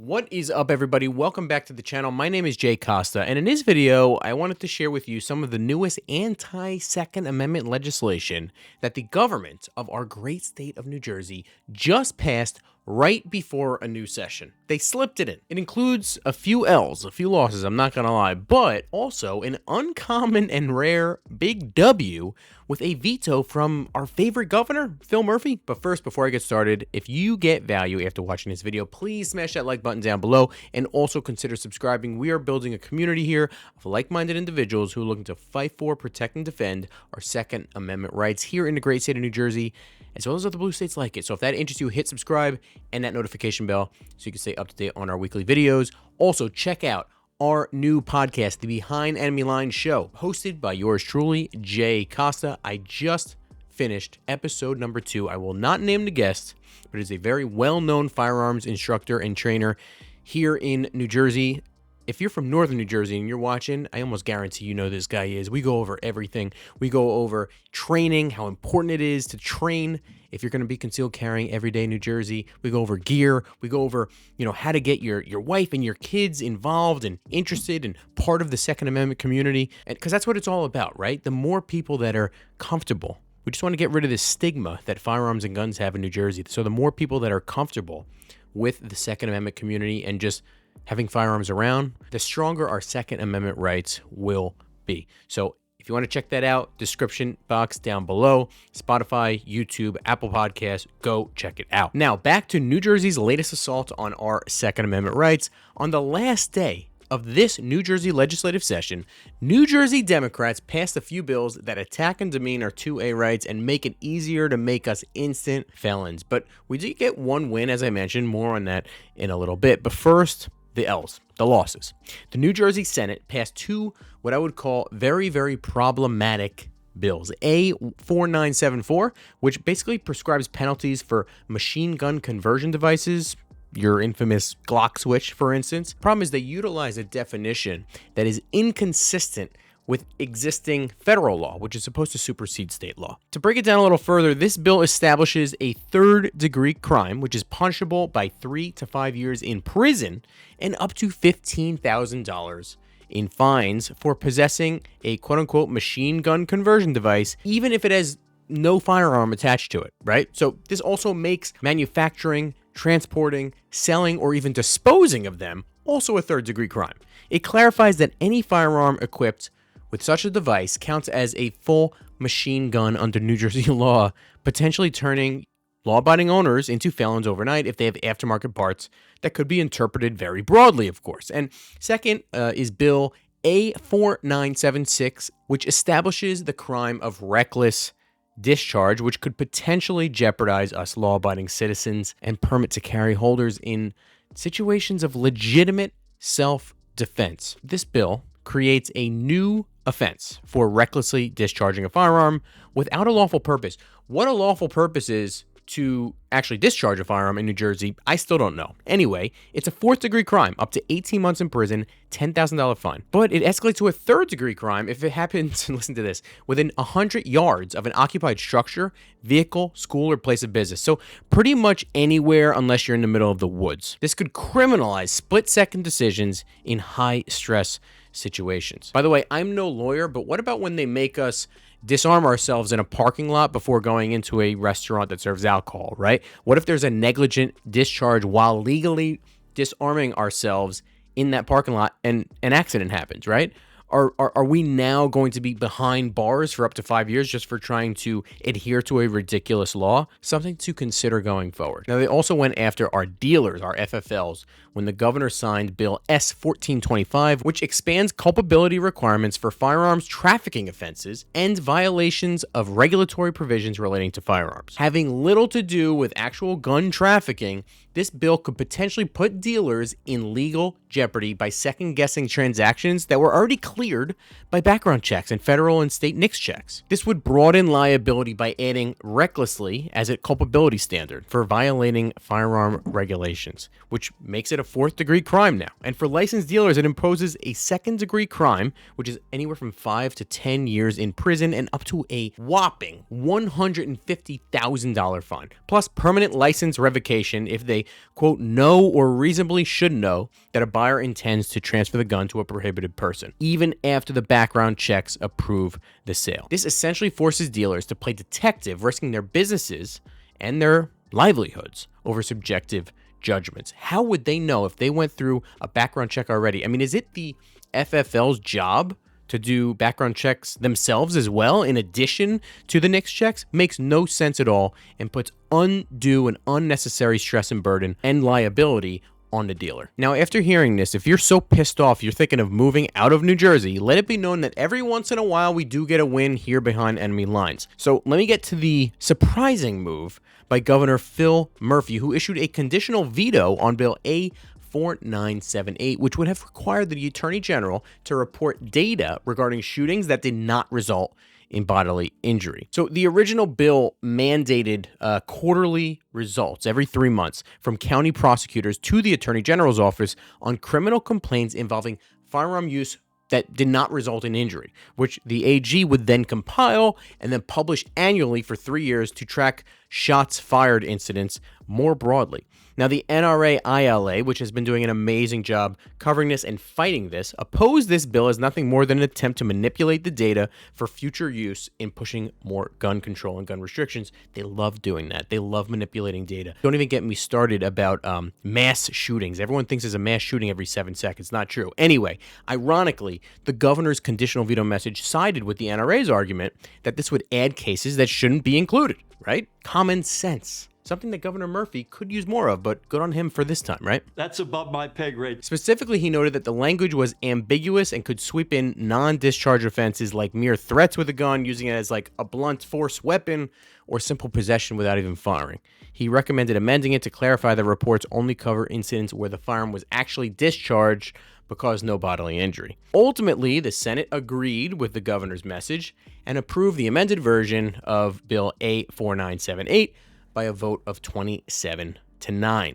What is up, everybody? Welcome back to the channel. My name is Jay Costa, and in this video, I wanted to share with you some of the newest anti-Second Amendment legislation that the government of our great state of New Jersey just passed right before a new session. They slipped it in. It includes a few L's, a few losses, I'm not gonna lie, but also an uncommon and rare big W with a veto from our favorite governor, Phil Murphy. But first, before I get started, if you get value after watching this video, please smash that like button down below and also consider subscribing. We are building a community here of like-minded individuals who are looking to fight for, protect, and defend our Second Amendment rights here in the great state of New Jersey, as well as other blue states like it. So if that interests you, hit subscribe and that notification bell so you can stay up to date on our weekly videos. Also, check out our new podcast, the Behind Enemy Lines Show, hosted by yours truly, Jay Costa. I just finished episode number 2. I will not name the guest, but it is a very well-known firearms instructor and trainer here in New Jersey. If you're from northern New Jersey and you're watching, I almost guarantee you know this guy is. We go over everything. We go over training, how important it is to train if you're going to be concealed carrying every day in New Jersey. We go over gear. We go over, how to get your wife and your kids involved and interested and part of the Second Amendment community. And because that's what it's all about, right? The more people that are comfortable. We just want to get rid of this stigma that firearms and guns have in New Jersey. So the more people that are comfortable with the Second Amendment community and just having firearms around, the stronger our Second Amendment rights will be. So if you want to check that out, description box down below, Spotify, YouTube, Apple Podcasts, go check it out. Now, back to New Jersey's latest assault on our Second Amendment rights. On the last day of this New Jersey legislative session, New Jersey Democrats passed a few bills that attack and demean our 2A rights and make it easier to make us instant felons. But we did get one win, as I mentioned, more on that in a little bit. But first, the L's, the losses. The New Jersey Senate passed two what I would call very, very problematic bills. A4974, which basically prescribes penalties for machine gun conversion devices, your infamous Glock Switch, for instance. Problem is they utilize a definition that is inconsistent with existing federal law, which is supposed to supersede state law. To break it down a little further, this bill establishes a third-degree crime, which is punishable by 3 to 5 years in prison and up to $15,000 in fines for possessing a quote-unquote machine gun conversion device, even if it has no firearm attached to it, right? So this also makes manufacturing, transporting, selling, or even disposing of them also a third-degree crime. It clarifies that any firearm equipped with such a device counts as a full machine gun under New Jersey law, potentially turning law-abiding owners into felons overnight if they have aftermarket parts that could be interpreted very broadly, of course. And second is Bill A4976, which establishes the crime of reckless discharge, which could potentially jeopardize us law-abiding citizens and permit to carry holders in situations of legitimate self-defense. This bill creates a new offense for recklessly discharging a firearm without a lawful purpose. What a lawful purpose is to actually discharge a firearm in New Jersey, I still don't know. Anyway, it's a fourth-degree crime, up to 18 months in prison, $10,000 fine. But it escalates to a third-degree crime if it happens, listen to this, within 100 yards of an occupied structure, vehicle, school, or place of business. So pretty much anywhere unless you're in the middle of the woods. This could criminalize split-second decisions in high-stress situations. By the way, I'm no lawyer, but what about when they make us disarm ourselves in a parking lot before going into a restaurant that serves alcohol, right? What if there's a negligent discharge while legally disarming ourselves in that parking lot and an accident happens, right? Are we now going to be behind bars for up to 5 years just for trying to adhere to a ridiculous law? Something to consider going forward. Now, they also went after our dealers, our FFLs, when the governor signed Bill S1425, which expands culpability requirements for firearms trafficking offenses and violations of regulatory provisions relating to firearms. Having little to do with actual gun trafficking, this bill could potentially put dealers in legal jeopardy by second-guessing transactions that were already cleared by background checks and federal and state NICS checks. This would broaden liability by adding recklessly as a culpability standard for violating firearm regulations, which makes it a fourth-degree crime now. And for licensed dealers, it imposes a second-degree crime, which is anywhere from 5 to 10 years in prison and up to a whopping $150,000 fine, plus permanent license revocation if they quote, know or reasonably should know that a buyer intends to transfer the gun to a prohibited person, even after the background checks approve the sale. This essentially forces dealers to play detective, risking their businesses and their livelihoods over subjective judgments. How would they know if they went through a background check already? I mean, is it the FFL's job to do background checks themselves as well, in addition to the NICS checks? Makes no sense at all and puts undue and unnecessary stress and burden and liability on the dealer. Now, after hearing this, if you're so pissed off you're thinking of moving out of New Jersey, let it be known that every once in a while we do get a win here behind enemy lines. So let me get to the surprising move by Governor Phil Murphy, who issued a conditional veto on Bill A4978, which would have required the Attorney General to report data regarding shootings that did not result in bodily injury. So the original bill mandated quarterly results every 3 months from county prosecutors to the Attorney General's office on criminal complaints involving firearm use that did not result in injury, which the AG would then compile and then publish annually for 3 years to track shots fired incidents more broadly. Now, the NRA-ILA, which has been doing an amazing job covering this and fighting this, opposed this bill as nothing more than an attempt to manipulate the data for future use in pushing more gun control and gun restrictions. They love doing that. They love manipulating data. Don't even get me started about mass shootings. Everyone thinks there's a mass shooting every 7 seconds. Not true. Anyway, ironically, the governor's conditional veto message sided with the NRA's argument that this would add cases that shouldn't be included, right? Common sense. Something that Governor Murphy could use more of, but good on him for this time, right? That's above my pay grade. Specifically, he noted that the language was ambiguous and could sweep in non-discharge offenses like mere threats with a gun, using it as like a blunt force weapon, or simple possession without even firing. He recommended amending it to clarify that reports only cover incidents where the firearm was actually discharged but caused no bodily injury. Ultimately, the Senate agreed with the governor's message and approved the amended version of Bill A4978 by a vote of 27-9.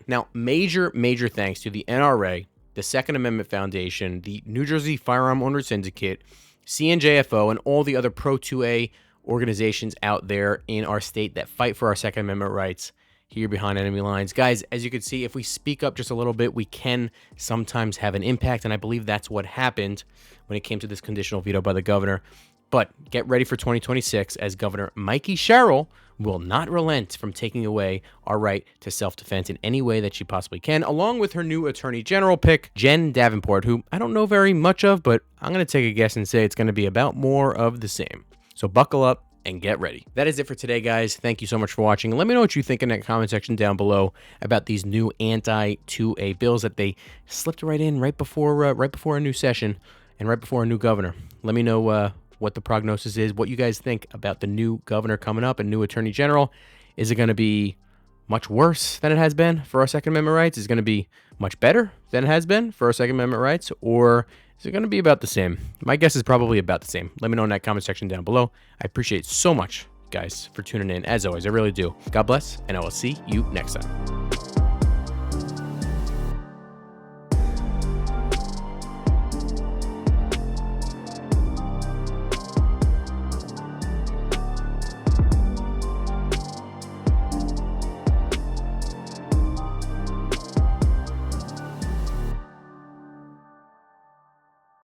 Now, major thanks to the NRA, the Second Amendment Foundation, the New Jersey Firearm Owner Syndicate, CNJFO, and all the other Pro-2A organizations out there in our state that fight for our Second Amendment rights here behind enemy lines. Guys, as you can see, if we speak up just a little bit, we can sometimes have an impact, and I believe that's what happened when it came to this conditional veto by the governor. But get ready for 2026, as Governor Mikey Sherrill will not relent from taking away our right to self-defense in any way that she possibly can, along with her new Attorney General pick, Jen Davenport, who I don't know very much of, but I'm going to take a guess and say it's going to be about more of the same. So buckle up and get ready. That is it for today, guys. Thank you so much for watching. Let me know what you think in the comment section down below about these new anti-2A bills that they slipped right in right before a new session and right before a new governor. Let me know what the prognosis is, what you guys think about the new governor coming up and new Attorney General. Is it going to be much worse than it has been for our Second Amendment rights? Is it going to be much better than it has been for our Second Amendment rights? Or is it going to be about the same? My guess is probably about the same. Let me know in that comment section down below. I appreciate so much, guys, for tuning in. As always, I really do. God bless, and I will see you next time.